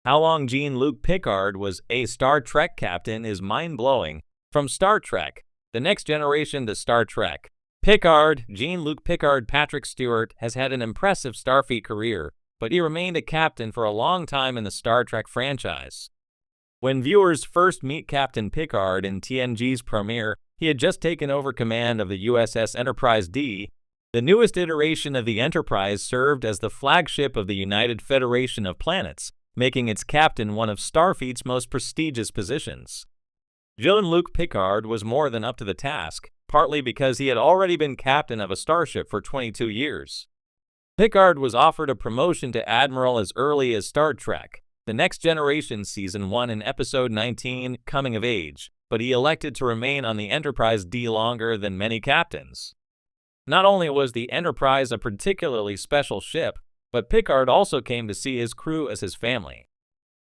How long Jean-Luc Picard was a Star Trek captain is mind-blowing. From Star Trek, The Next Generation to Star Trek, Jean-Luc Picard Patrick Stewart has had an impressive Starfleet career, but he remained a captain for a long time in the Star Trek franchise. When viewers first meet Captain Picard in TNG's premiere, he had just taken over command of the USS Enterprise D. The newest iteration of the Enterprise served as the flagship of the United Federation of Planets, making its captain one of Starfleet's most prestigious positions. Jean-Luc Picard was more than up to the task, partly because he had already been captain of a starship for 22 years. Picard was offered a promotion to admiral as early as Star Trek, The Next Generation Season 1 in Episode 19, Coming of Age, but he elected to remain on the Enterprise D longer than many captains. Not only was the Enterprise a particularly special ship, but Picard also came to see his crew as his family.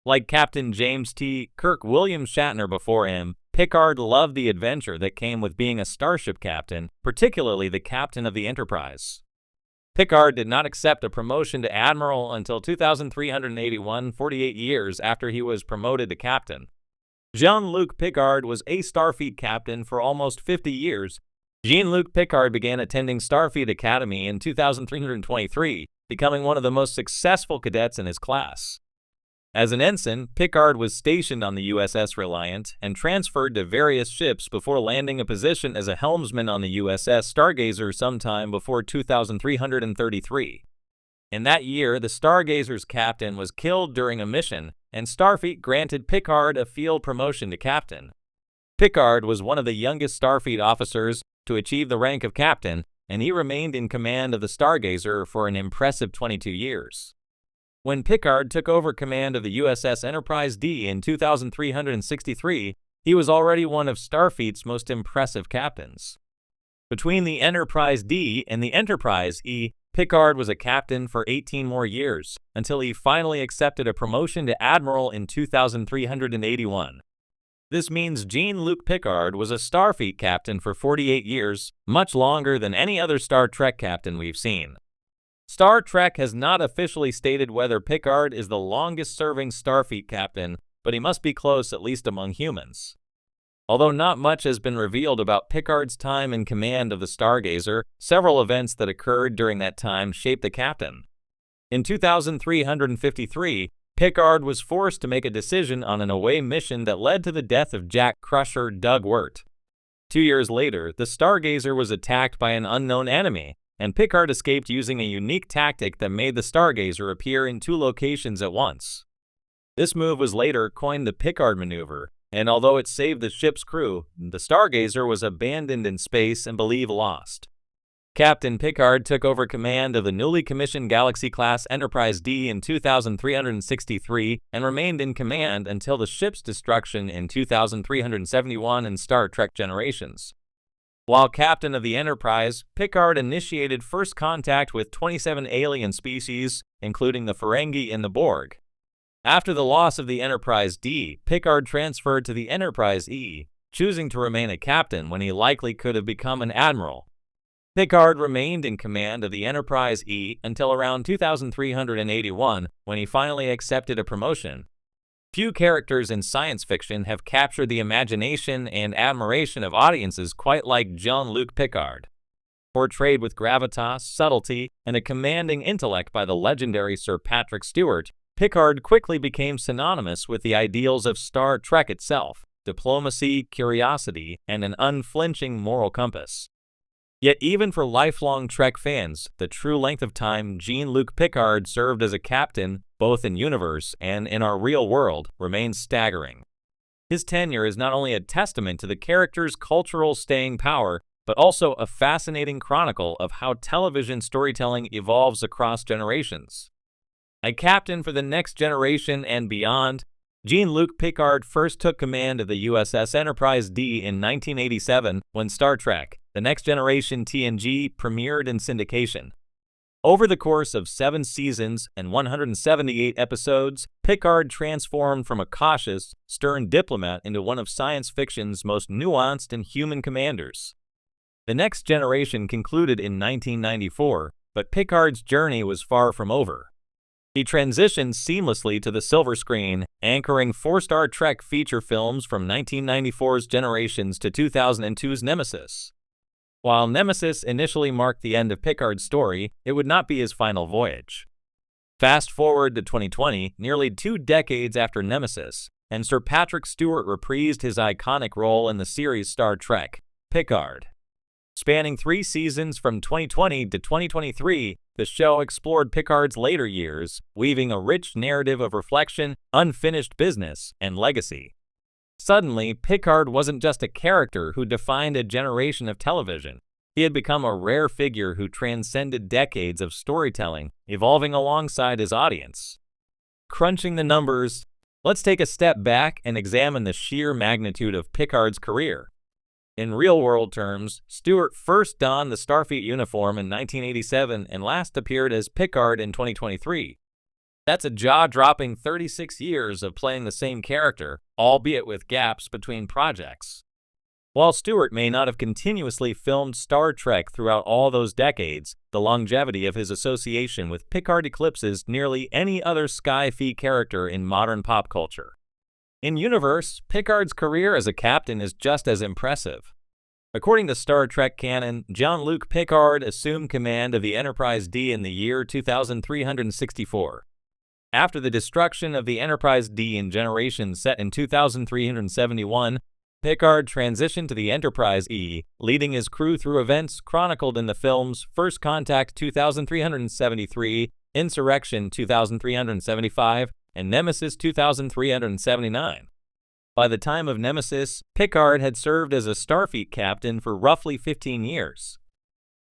Like Captain James T. Kirk William Shatner before him, Picard loved the adventure that came with being a starship captain, particularly the captain of the Enterprise. Picard did not accept a promotion to admiral until 2381, 48 years after he was promoted to captain. Jean-Luc Picard was a Starfleet captain for almost 50 years. Jean-Luc Picard began attending Starfleet Academy in 2323, becoming one of the most successful cadets in his class. As an ensign, Picard was stationed on the USS Reliant and transferred to various ships before landing a position as a helmsman on the USS Stargazer sometime before 2333. In that year, the Stargazer's captain was killed during a mission, and Starfleet granted Picard a field promotion to captain. Picard was one of the youngest Starfleet officers to achieve the rank of captain, and he remained in command of the Stargazer for an impressive 22 years. When Picard took over command of the USS Enterprise D in 2363, he was already one of Starfleet's most impressive captains. Between the Enterprise D and the Enterprise E, Picard was a captain for 18 more years, until he finally accepted a promotion to admiral in 2381. This means Jean-Luc Picard was a Starfleet captain for 48 years, much longer than any other Star Trek captain we've seen. Star Trek has not officially stated whether Picard is the longest-serving Starfleet captain, but he must be close at least among humans. Although not much has been revealed about Picard's time in command of the Stargazer, several events that occurred during that time shaped the captain. In 2353, Picard was forced to make a decision on an away mission that led to the death of Jack Crusher Doug Wirt. 2 years later, the Stargazer was attacked by an unknown enemy, and Picard escaped using a unique tactic that made the Stargazer appear in 2 locations at once. This move was later coined the Picard maneuver, and although it saved the ship's crew, the Stargazer was abandoned in space and believed lost. Captain Picard took over command of the newly commissioned Galaxy-class Enterprise D in 2363 and remained in command until the ship's destruction in 2371 in Star Trek Generations. While captain of the Enterprise, Picard initiated first contact with 27 alien species, including the Ferengi and the Borg. After the loss of the Enterprise D, Picard transferred to the Enterprise E, choosing to remain a captain when he likely could have become an admiral. Picard remained in command of the Enterprise E until around 2381, when he finally accepted a promotion. Few characters in science fiction have captured the imagination and admiration of audiences quite like Jean-Luc Picard. Portrayed with gravitas, subtlety, and a commanding intellect by the legendary Sir Patrick Stewart, Picard quickly became synonymous with the ideals of Star Trek itself: diplomacy, curiosity, and an unflinching moral compass. Yet even for lifelong Trek fans, the true length of time Jean-Luc Picard served as a captain, both in universe and in our real world, remains staggering. His tenure is not only a testament to the character's cultural staying power, but also a fascinating chronicle of how television storytelling evolves across generations. A captain for the next generation and beyond, Jean-Luc Picard first took command of the USS Enterprise D in 1987 when Star Trek: The Next Generation TNG premiered in syndication. Over the course of 7 seasons and 178 episodes, Picard transformed from a cautious, stern diplomat into one of science fiction's most nuanced and human commanders. The Next Generation concluded in 1994, but Picard's journey was far from over. He transitioned seamlessly to the silver screen, anchoring four Star Trek feature films from 1994's Generations to 2002's Nemesis. While Nemesis initially marked the end of Picard's story, it would not be his final voyage. Fast forward to 2020, nearly 2 decades after Nemesis, and Sir Patrick Stewart reprised his iconic role in the series Star Trek, Picard. Spanning 3 seasons from 2020 to 2023, the show explored Picard's later years, weaving a rich narrative of reflection, unfinished business, and legacy. Suddenly, Picard wasn't just a character who defined a generation of television. He had become a rare figure who transcended decades of storytelling, evolving alongside his audience. Crunching the numbers, let's take a step back and examine the sheer magnitude of Picard's career. In real-world terms, Stewart first donned the Starfleet uniform in 1987 and last appeared as Picard in 2023. That's a jaw-dropping 36 years of playing the same character, albeit with gaps between projects. While Stewart may not have continuously filmed Star Trek throughout all those decades, the longevity of his association with Picard eclipses nearly any other sci-fi character in modern pop culture. In universe, Picard's career as a captain is just as impressive. According to Star Trek canon, Jean-Luc Picard assumed command of the Enterprise D in the year 2364. After the destruction of the Enterprise D in Generations set in 2371, Picard transitioned to the Enterprise E, leading his crew through events chronicled in the films First Contact 2373, Insurrection 2375, and Nemesis 2379. By the time of Nemesis, Picard had served as a Starfleet captain for roughly 15 years.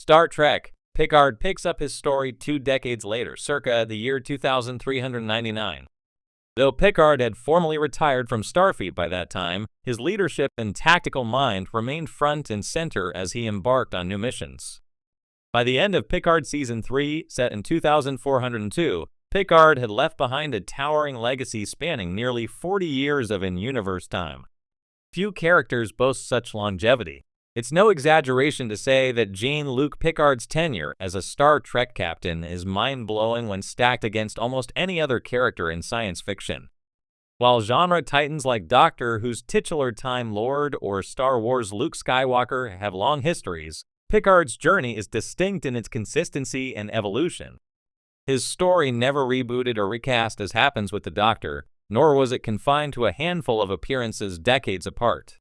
Star Trek, Picard picks up his story 2 decades later, circa the year 2399. Though Picard had formally retired from Starfleet by that time, his leadership and tactical mind remained front and center as he embarked on new missions. By the end of Picard Season 3, set in 2402, Picard had left behind a towering legacy spanning nearly 40 years of in-universe time. Few characters boast such longevity. It's no exaggeration to say that Jean-Luc Picard's tenure as a Star Trek captain is mind-blowing when stacked against almost any other character in science fiction. While genre titans like Doctor Who's titular Time Lord or Star Wars' Luke Skywalker have long histories, Picard's journey is distinct in its consistency and evolution. His story never rebooted or recast as happens with the Doctor, nor was it confined to a handful of appearances decades apart.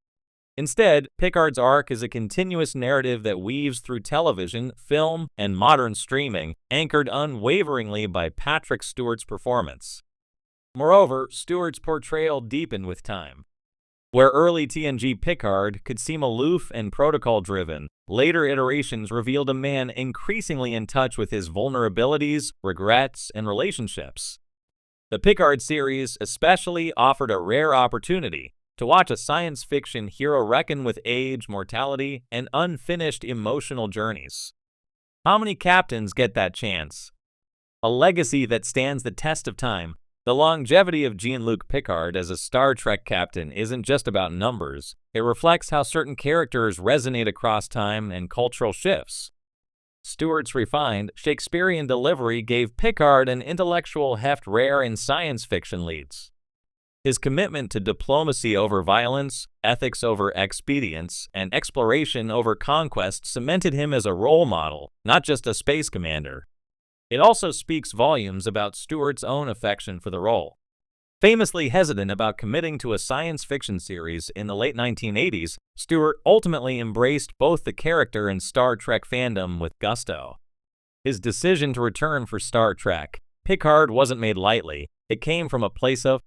Instead, Picard's arc is a continuous narrative that weaves through television, film, and modern streaming, anchored unwaveringly by Patrick Stewart's performance. Moreover, Stewart's portrayal deepened with time. Where early TNG Picard could seem aloof and protocol-driven, later iterations revealed a man increasingly in touch with his vulnerabilities, regrets, and relationships. The Picard series especially offered a rare opportunity to watch a science fiction hero reckon with age, mortality, and unfinished emotional journeys. How many captains get that chance? A legacy that stands the test of time. The longevity of Jean-Luc Picard as a Star Trek captain isn't just about numbers. It reflects how certain characters resonate across time and cultural shifts. Stewart's refined, Shakespearean delivery gave Picard an intellectual heft rare in science fiction leads. His commitment to diplomacy over violence, ethics over expedience, and exploration over conquest cemented him as a role model, not just a space commander. It also speaks volumes about Stewart's own affection for the role. Famously hesitant about committing to a science fiction series in the late 1980s, Stewart ultimately embraced both the character and Star Trek fandom with gusto. His decision to return for Star Trek, Picard wasn't made lightly. It came from a place of